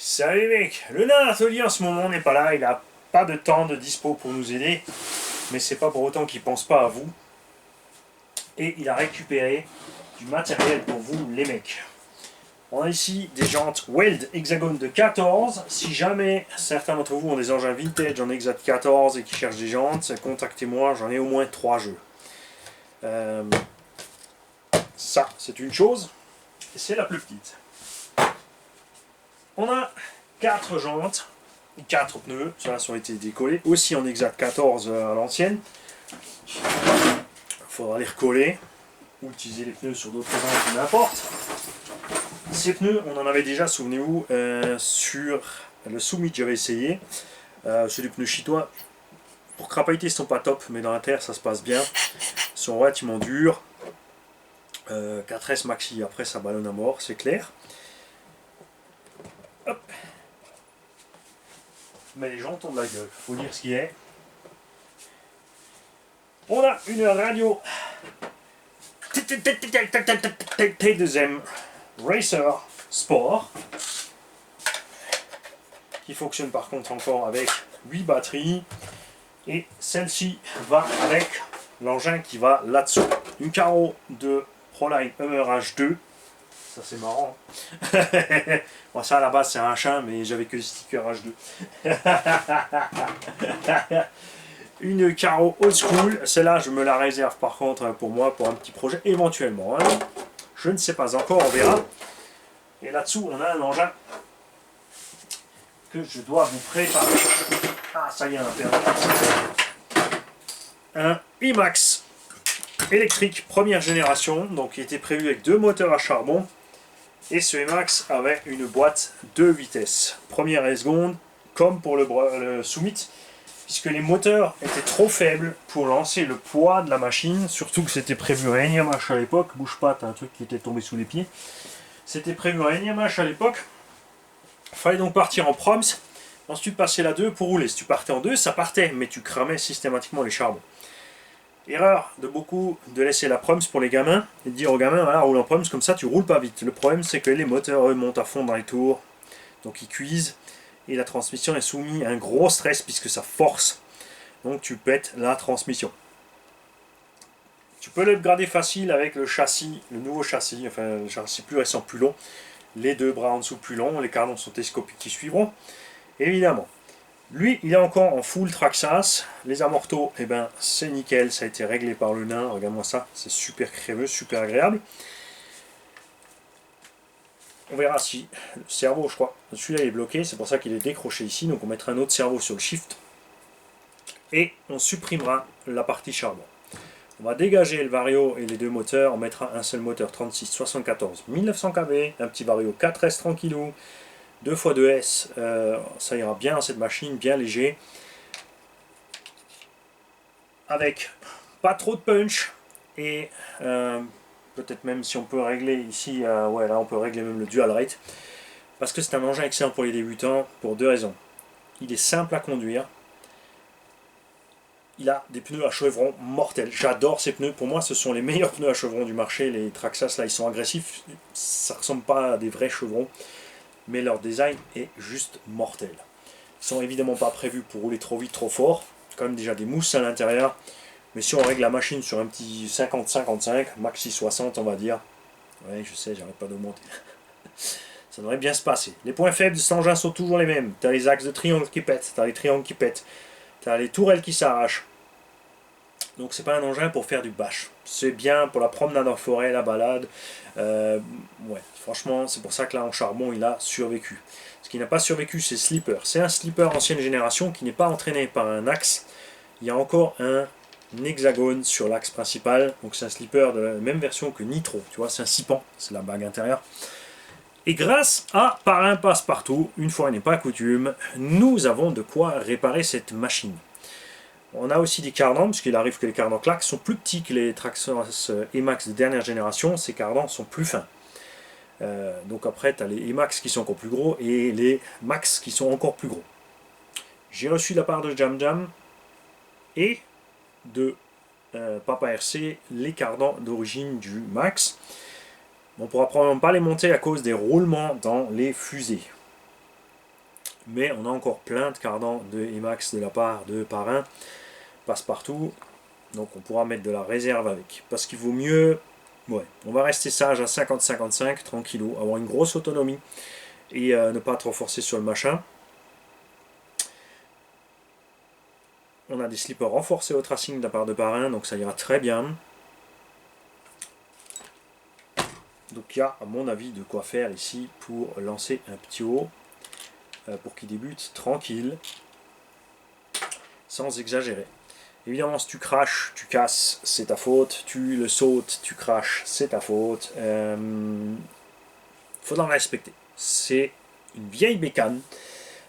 Salut mec, le nain atelier en ce moment n'est pas là, il a pas de temps de dispo pour nous aider, mais c'est pas pour autant qu'il pense pas à vous. Et il a récupéré du matériel pour vous les mecs. On a ici des jantes Weld Hexagone de 14. Si jamais certains d'entre vous ont des engins vintage en Hexa 14 et qui cherchent des jantes, contactez-moi, j'en ai au moins 3 jeux. Ça, c'est une chose, et c'est la plus petite. On a 4 jantes, 4 pneus, ceux-là ont été décollés, aussi en Hexa 14 à l'ancienne. Il faudra les recoller, ou utiliser les pneus sur d'autres jantes, n'importe. Ces pneus, on en avait déjà, souvenez-vous, sur le Summit, j'avais essayé. C'est des pneus chinois. Pour crapailler, ils sont pas top, mais dans la terre, ça se passe bien. Ils sont relativement durs. 4S maxi, après ça ballonne à mort, c'est clair. Hop. Mais les gens tombent de la gueule, faut dire ce qui est. On a une radio T2M Racer Sport qui fonctionne par contre encore avec 8 batteries, et celle-ci va avec l'engin qui va là-dessous. Une carreau de Proline Hummer H2, ça c'est marrant. Bon, ça à la base c'est un H1 mais j'avais que le sticker H2. Une carreau old school, celle-là je me la réserve par contre pour moi, pour un petit projet éventuellement. Hein. Je ne sais pas encore, on verra. Et là-dessous on a un engin que je dois vous préparer. Ah ça y est, on a perdu. Un Emax électrique première génération, donc qui était prévu avec 2 moteurs à charbon. Et ce Emax avait une boîte 2 vitesses, première et seconde, comme pour le Summit, puisque les moteurs étaient trop faibles pour lancer le poids de la machine, surtout que c'était prévu à énième H à l'époque. Bouge pas, t'as un truc qui était tombé sous les pieds. C'était prévu à énième H à l'époque. Il fallait donc partir en proms, ensuite passer la 2 pour rouler. Si tu partais en 2, ça partait, mais tu cramais systématiquement les charbons. Erreur de beaucoup de laisser la proms pour les gamins et de dire aux gamins voilà, roule en proms, comme ça tu roules pas vite. Le problème c'est que les moteurs eux montent à fond dans les tours, donc ils cuisent et la transmission est soumise à un gros stress puisque ça force, donc tu pètes la transmission. Tu peux l'upgrader facile avec le châssis, le nouveau châssis, enfin le châssis plus récent, plus long, les 2 bras en dessous plus longs, les cardans sont télescopiques qui suivront, évidemment. Lui, il est encore en full Traxxas. Les amortos, eh ben, c'est nickel, ça a été réglé par le nain. Regarde-moi ça, c'est super crémeux, super agréable. On verra si le servo, je crois, celui-là est bloqué, c'est pour ça qu'il est décroché ici. Donc on mettra un autre servo sur le shift et on supprimera la partie charbon. On va dégager le Vario et les 2 moteurs. On mettra un seul moteur 36 74 1900 kV, un petit Vario 4S tranquillou. 2x2S, ça ira bien dans cette machine, bien léger. Avec pas trop de punch. Et peut-être même si on peut régler ici, ouais là on peut régler même le dual rate. Parce que c'est un engin excellent pour les débutants, pour 2 raisons. Il est simple à conduire. Il a des pneus à chevrons mortels. J'adore ces pneus. Pour moi, ce sont les meilleurs pneus à chevrons du marché. Les Traxxas, là, ils sont agressifs. Ça ressemble pas à des vrais chevrons. Mais leur design est juste mortel. Ils sont évidemment pas prévus pour rouler trop vite, trop fort. Quand même déjà des mousses à l'intérieur. Mais si on règle la machine sur un petit 50-55, maxi 60 on va dire. Ouais, je sais, j'arrête pas d'augmenter. Ça devrait bien se passer. Les points faibles de cet engin sont toujours les mêmes. Tu as les axes de triangle qui pètent, tu as les triangles qui pètent, tu as les tourelles qui s'arrachent. Donc c'est pas un engin pour faire du bash. C'est bien pour la promenade en forêt, la balade. Ouais, franchement, c'est pour ça que là en charbon il a survécu. Ce qui n'a pas survécu, c'est Slipper. C'est un Slipper ancienne génération qui n'est pas entraîné par un axe. Il y a encore un hexagone sur l'axe principal. Donc c'est un Slipper de la même version que Nitro. Tu vois, c'est un 6 pans, c'est la bague intérieure. Et grâce à Parrain Passe-Partout, une fois n'est pas coutume, nous avons de quoi réparer cette machine. On a aussi des cardans, puisqu'il arrive que les cardans claques sont plus petits que les Traxxas Emax de dernière génération. Ces cardans sont plus fins. Donc après, tu as les Emax qui sont encore plus gros et les Max qui sont encore plus gros. J'ai reçu de la part de Jam Jam et de Papa RC les cardans d'origine du Max. On ne pourra probablement pas les monter à cause des roulements dans les fusées. Mais on a encore plein de cardans de Emax de la part de Parrain, passe-partout. Donc on pourra mettre de la réserve avec. Parce qu'il vaut mieux, ouais, on va rester sage à 50-55, tranquillou, avoir une grosse autonomie et ne pas trop forcer sur le machin. On a des slippers renforcés au tracing de la part de Parrain, donc ça ira très bien. Donc il y a, à mon avis, de quoi faire ici pour lancer un petit haut, pour qu'il débute tranquille, sans exagérer. Évidemment, si tu craches, tu casses, c'est ta faute. Tu le sautes, tu craches, c'est ta faute. Faudra le respecter. C'est une vieille bécane.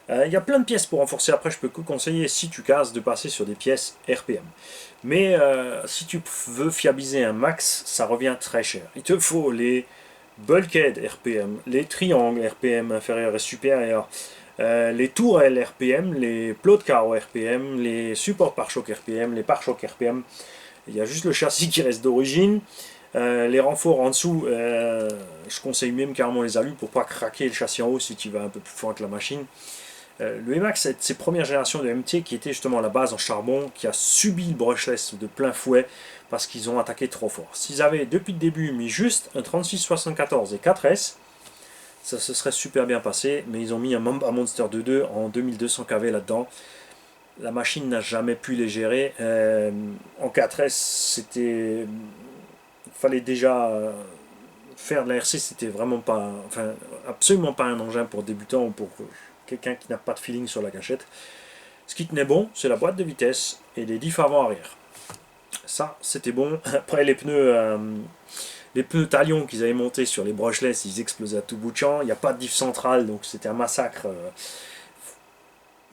Il y a plein de pièces pour renforcer. Après, je peux que conseiller, si tu casses, de passer sur des pièces RPM. Mais si tu veux fiabiliser un max, ça revient très cher. Il te faut les bulkheads RPM, les triangles RPM inférieurs et supérieurs, les tourelles RPM, les plots de carreaux RPM, les supports pare-chocs RPM, les pare-chocs RPM. Il y a juste le châssis qui reste d'origine. Les renforts en dessous, je conseille même carrément les alus pour pas craquer le châssis en haut si tu vas un peu plus fort que la machine. Le Emax, c'est ses premières générations de MT qui était justement la base en charbon, qui a subi le brushless de plein fouet parce qu'ils ont attaqué trop fort. S'ils avaient depuis le début mis juste un 3674 et 4S, ça se serait super bien passé, mais ils ont mis un Mamba Monster 2.2 en 2200 kV là-dedans. La machine n'a jamais pu les gérer. En 4S, c'était... Il fallait déjà faire de la RC, c'était vraiment pas... Enfin, absolument pas un engin pour débutants ou pour quelqu'un qui n'a pas de feeling sur la gâchette. Ce qui tenait bon, c'est la boîte de vitesse et les diffs avant-arrière. Ça, c'était bon. Après, les pneus talion qu'ils avaient montés sur les brushless, ils explosaient à tout bout de champ. Il n'y a pas de diff central, donc c'était un massacre.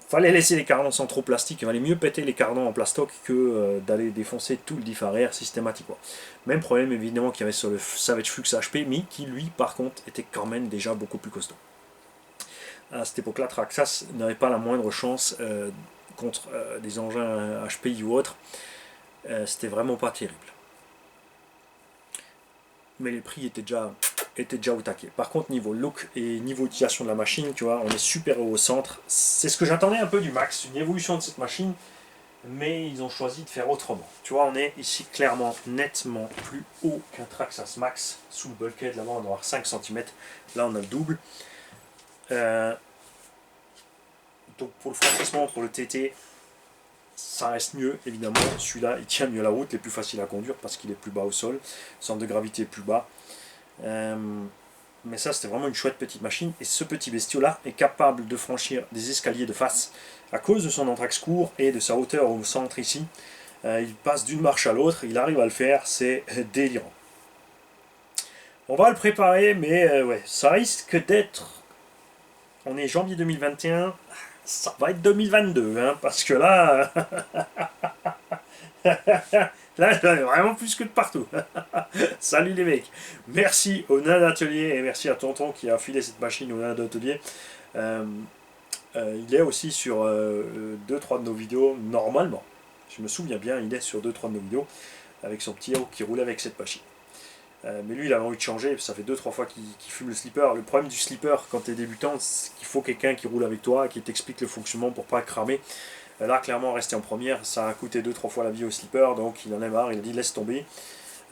Fallait laisser les cardans centraux plastiques. Il valait mieux péter les cardans en plastoc que d'aller défoncer tout le diff arrière systématiquement. Même problème évidemment qu'il y avait sur le Savage Flux HP, mais qui lui, par contre, était quand même déjà beaucoup plus costaud. À cette époque-là, Traxxas n'avait pas la moindre chance contre des engins HPI ou autres. C'était vraiment pas terrible. Mais les prix étaient déjà au taquet. Par contre, niveau look et niveau utilisation de la machine, tu vois, on est super haut au centre. C'est ce que j'attendais un peu du Max, une évolution de cette machine, mais ils ont choisi de faire autrement. Tu vois, on est ici clairement, nettement plus haut qu'un Traxxas Max. Sous le bulkhead, là-bas, on doit avoir 5 cm. Là, on a le double. Donc pour le franchissement, pour le TT, ça reste mieux, évidemment. Celui-là, il tient mieux la route, il est plus facile à conduire parce qu'il est plus bas au sol. Le centre de gravité est plus bas. Mais ça, c'était vraiment une chouette petite machine. Et ce petit bestiau-là est capable de franchir des escaliers de face à cause de son anthrax court et de sa hauteur au centre ici. Il passe d'une marche à l'autre, il arrive à le faire, c'est délirant. On va le préparer, mais ouais, ça risque d'être... On est janvier 2021, ça va être 2022, hein, parce que là... là, j'en ai vraiment plus que de partout. Salut les mecs. Merci au Nad Atelier et merci à Tonton qui a filé cette machine au Nad Atelier. Il est aussi sur 2-3 de nos vidéos, normalement. Je me souviens bien, il est sur 2-3 de nos vidéos avec son petit héros qui roule avec cette machine. Mais lui, il a envie de changer, ça fait 2-3 fois qu'il fume le slipper. Le problème du slipper quand tu es débutant, c'est qu'il faut quelqu'un qui roule avec toi, qui t'explique le fonctionnement pour pas cramer. Là, clairement, rester en première, ça a coûté 2-3 fois la vie au slipper, donc il en a marre, il a dit laisse tomber.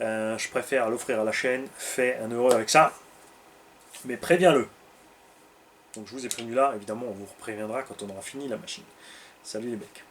Je préfère l'offrir à la chaîne, fais un euro avec ça, mais préviens-le. Donc je vous ai prévenu là, évidemment, on vous préviendra quand on aura fini la machine. Salut les mecs.